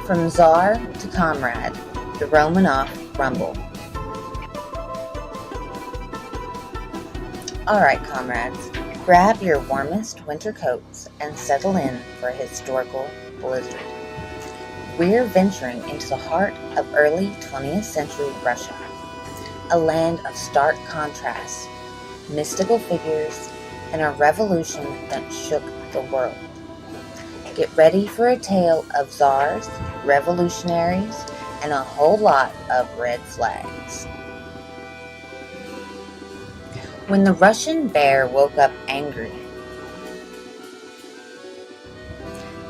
From Tsar to Comrade, the Romanov rumble. Alright, comrades, grab your warmest winter coats and settle in for a historical blizzard. We're venturing into the heart of early 20th century Russia, a land of stark contrasts, mystical figures, and a revolution that shook the world. Get ready for a tale of czars, revolutionaries, and a whole lot of red flags. When the Russian bear woke up angry.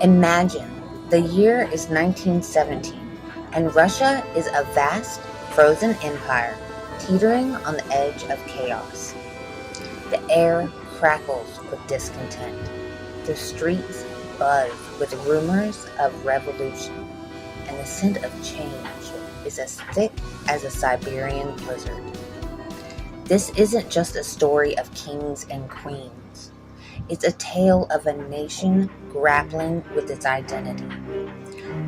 Imagine the year is 1917, and Russia is a vast, frozen empire teetering on the edge of chaos. The air crackles with discontent. The streets buzz with rumors of revolution, and the scent of change is as thick as a Siberian blizzard. This isn't just a story of kings and queens. It's a tale of a nation grappling with its identity,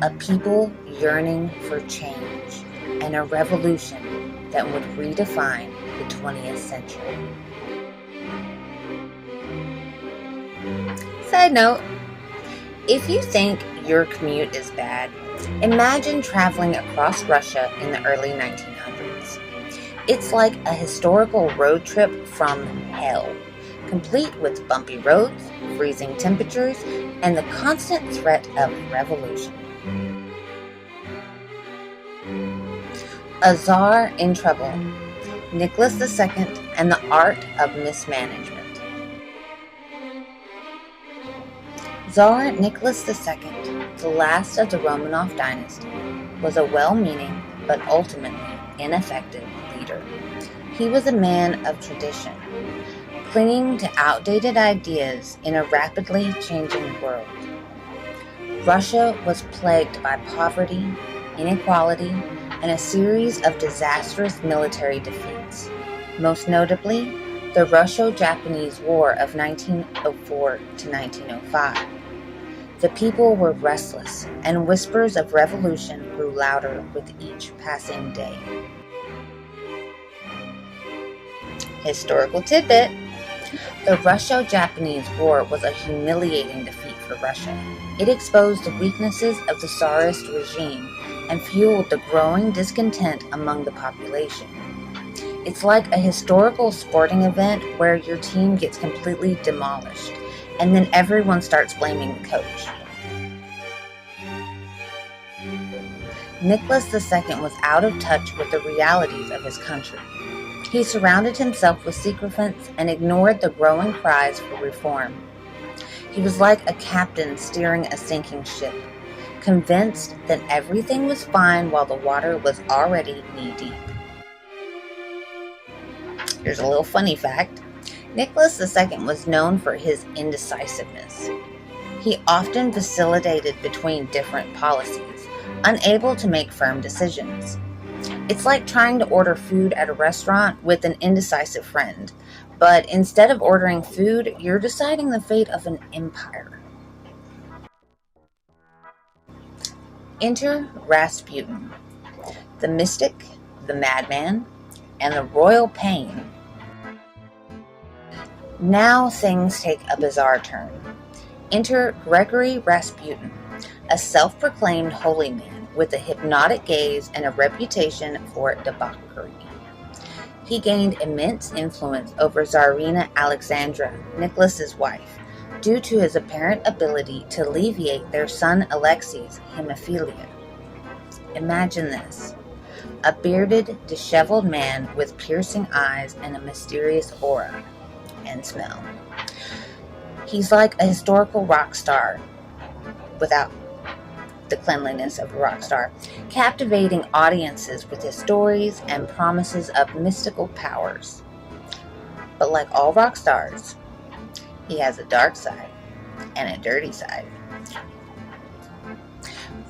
a people yearning for change, and a revolution that would redefine the 20th century. Side note, if you think your commute is bad, imagine traveling across Russia in the early 1900s. It's like a historical road trip from hell, complete with bumpy roads, freezing temperatures, and the constant threat of revolution. A Tsar in Trouble, Nicholas II and the Art of Mismanagement. Tsar Nicholas II, the last of the Romanov dynasty, was a well-meaning but ultimately ineffective leader. He was a man of tradition, clinging to outdated ideas in a rapidly changing world. Russia was plagued by poverty, inequality, and a series of disastrous military defeats, most notably the Russo-Japanese War of 1904 to 1905. The people were restless, and whispers of revolution grew louder with each passing day. Historical tidbit: the Russo-Japanese War was a humiliating defeat for Russia. It exposed the weaknesses of the Tsarist regime and fueled the growing discontent among the population. It's like a historical sporting event where your team gets completely demolished, and then everyone starts blaming the coach. Nicholas II was out of touch with the realities of his country. He surrounded himself with sycophants and ignored the growing cries for reform. He was like a captain steering a sinking ship, convinced that everything was fine while the water was already knee-deep. Here's a little funny fact. Nicholas II was known for his indecisiveness. He often vacillated between different policies, unable to make firm decisions. It's like trying to order food at a restaurant with an indecisive friend, but instead of ordering food, you're deciding the fate of an empire. Enter Rasputin, the mystic, the madman, and the royal pain. Now things take a bizarre turn. Enter Gregory Rasputin, a self-proclaimed holy man with a hypnotic gaze and a reputation for debauchery. He gained immense influence over Tsarina Alexandra, Nicholas's wife, due to his apparent ability to alleviate their son Alexei's hemophilia. Imagine this: a bearded, disheveled man with piercing eyes and a mysterious aura and smell. He's like a historical rock star without the cleanliness of a rock star, captivating audiences with his stories and promises of mystical powers. But like all rock stars, he has a dark side and a dirty side.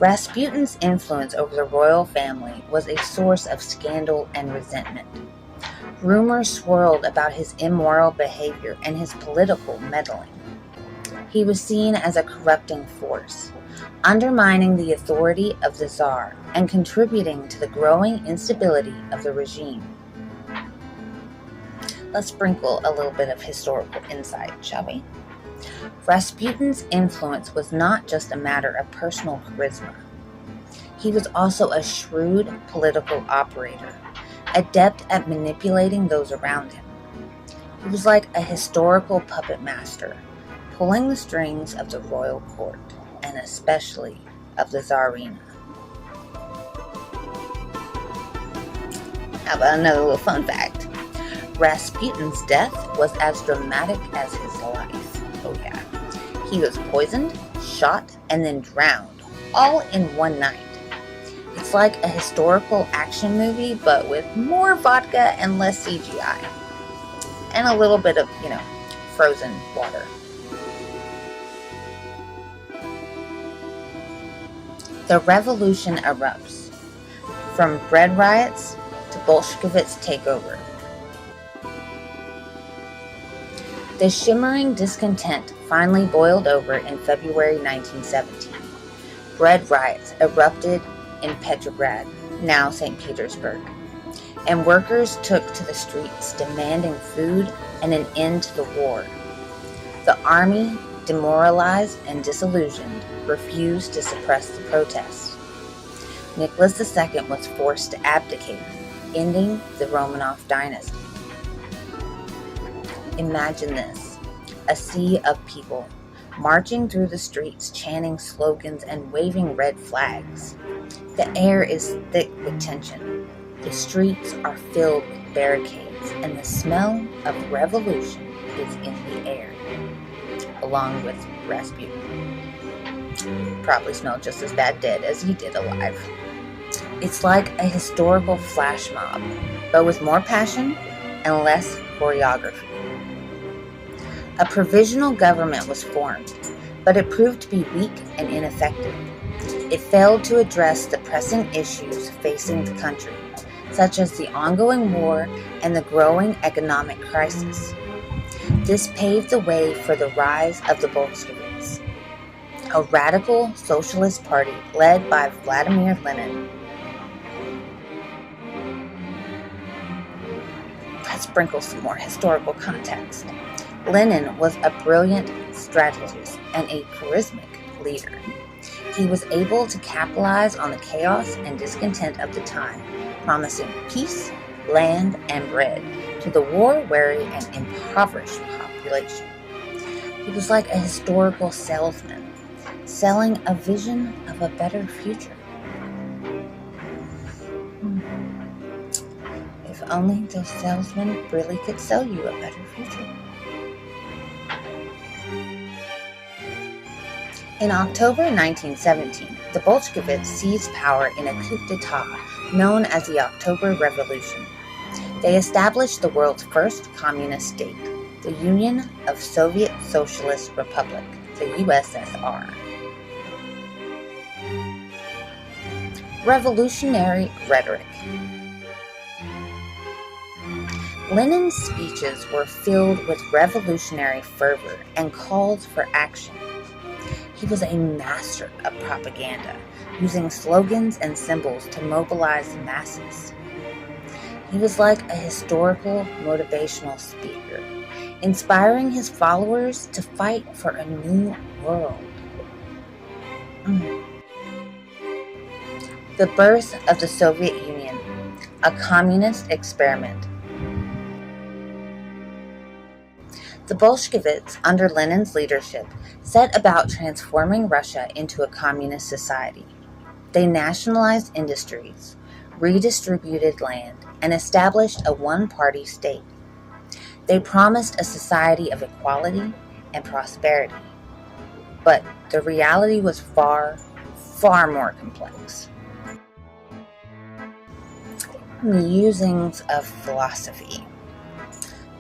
Rasputin's influence over the royal family was a source of scandal and resentment. Rumors swirled about his immoral behavior and his political meddling. He was seen as a corrupting force, undermining the authority of the Tsar and contributing to the growing instability of the regime. Let's sprinkle a little bit of historical insight, shall we? Rasputin's influence was not just a matter of personal charisma. He was also a shrewd political operator, adept at manipulating those around him. He was like a historical puppet master, pulling the strings of the royal court, and especially of the Tsarina. How about another little fun fact? Rasputin's death was as dramatic as his life. Oh yeah. He was poisoned, shot, and then drowned, all in one night. It's like a historical action movie, but with more vodka and less CGI. And a little bit of, frozen water. The revolution erupts, from bread riots to Bolsheviks' takeover. The shimmering discontent finally boiled over in February 1917. Bread riots erupted in Petrograd, now St. Petersburg, and workers took to the streets demanding food and an end to the war. The army, demoralized and disillusioned, refused to suppress the protests. Nicholas II was forced to abdicate, ending the Romanov dynasty. Imagine this, a sea of people marching through the streets chanting slogans and waving red flags. The air is thick with tension. The streets are filled with barricades, and the smell of revolution is in the air, along with Rasputin. Probably smelled just as bad dead as he did alive. It's like a historical flash mob, but with more passion and less choreography. A provisional government was formed, but it proved to be weak and ineffective. It failed to address the pressing issues facing the country, such as the ongoing war and the growing economic crisis. This paved the way for the rise of the Bolsheviks, a radical socialist party led by Vladimir Lenin. Let's sprinkle some more historical context. Lenin was a brilliant strategist and a charismatic leader. He was able to capitalize on the chaos and discontent of the time, promising peace, land, and bread to the war-weary and impoverished population. He was like a historical salesman, selling a vision of a better future. If only those salesmen really could sell you a better future. In October 1917, the Bolsheviks seized power in a coup d'etat known as the October Revolution. They established the world's first communist state, the Union of Soviet Socialist Republic, the USSR. Revolutionary rhetoric. Lenin's speeches were filled with revolutionary fervor and calls for action. He was a master of propaganda, using slogans and symbols to mobilize the masses. He was like a historical motivational speaker, inspiring his followers to fight for a new world. The birth of the Soviet Union, a communist experiment. The Bolsheviks, under Lenin's leadership, set about transforming Russia into a communist society. They nationalized industries, redistributed land, and established a one-party state. They promised a society of equality and prosperity. But the reality was far, far more complex. Musings of philosophy.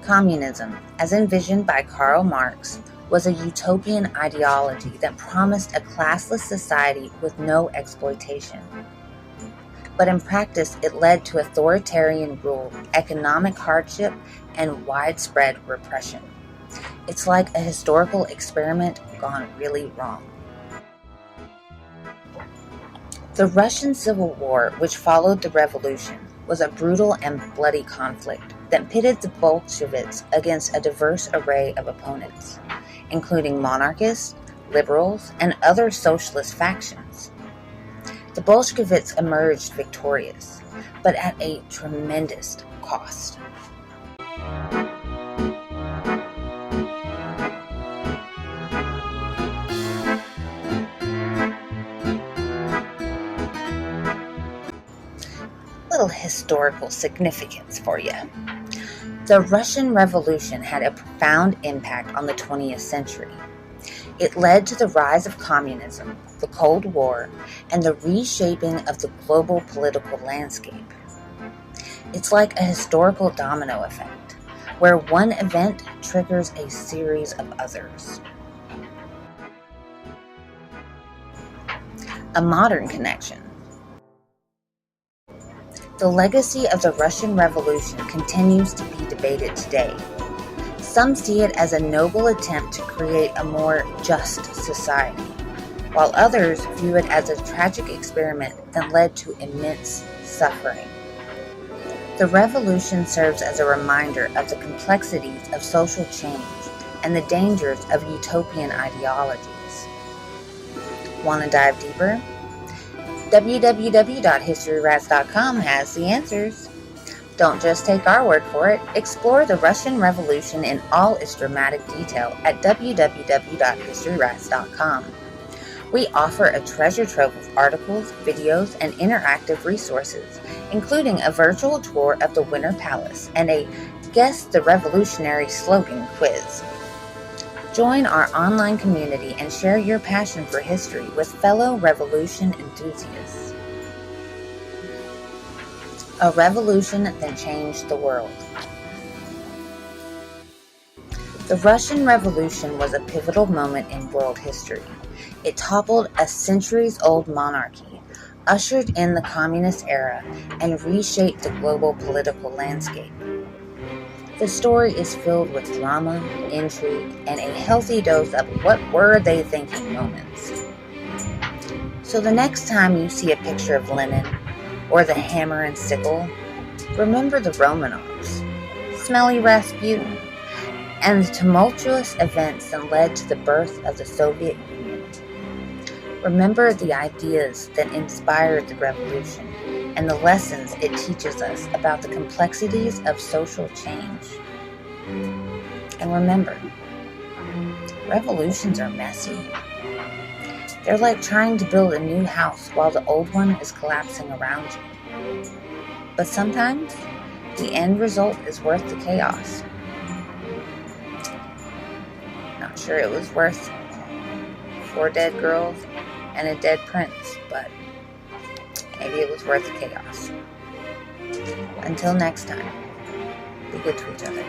Communism, as envisioned by Karl Marx, was a utopian ideology that promised a classless society with no exploitation. But in practice, it led to authoritarian rule, economic hardship, and widespread repression. It's like a historical experiment gone really wrong. The Russian Civil War, which followed the revolution, was a brutal and bloody conflict that pitted the Bolsheviks against a diverse array of opponents, including monarchists, liberals, and other socialist factions. The Bolsheviks emerged victorious, but at a tremendous cost. Little historical significance for you. The Russian Revolution had a profound impact on the 20th century. It led to the rise of communism, the Cold War, and the reshaping of the global political landscape. It's like a historical domino effect, where one event triggers a series of others. A modern connection. The legacy of the Russian Revolution continues to be debated today. Some see it as a noble attempt to create a more just society, while others view it as a tragic experiment that led to immense suffering. The revolution serves as a reminder of the complexities of social change and the dangers of utopian ideologies. Want to dive deeper? www.historyrats.com has the answers. Don't just take our word for it. Explore the Russian Revolution in all its dramatic detail at www.historyrats.com. We offer a treasure trove of articles, videos, and interactive resources, including a virtual tour of the Winter Palace and a Guess the Revolutionary Slogan quiz. Join our online community and share your passion for history with fellow revolution enthusiasts. A revolution that changed the world. The Russian Revolution was a pivotal moment in world history. It toppled a centuries-old monarchy, ushered in the communist era, and reshaped the global political landscape. The story is filled with drama, intrigue, and a healthy dose of what were they thinking moments. So the next time you see a picture of Lenin or the hammer and sickle, remember the Romanovs, smelly Rasputin, and the tumultuous events that led to the birth of the Soviet Union. Remember the ideas that inspired the revolution and the lessons it teaches us about the complexities of social change. And remember, revolutions are messy. They're like trying to build a new house while the old one is collapsing around you. But sometimes, the end result is worth the chaos. Not sure it was worth 4 dead girls and a dead prince, but maybe it was worth the chaos. Until next time, be good to each other.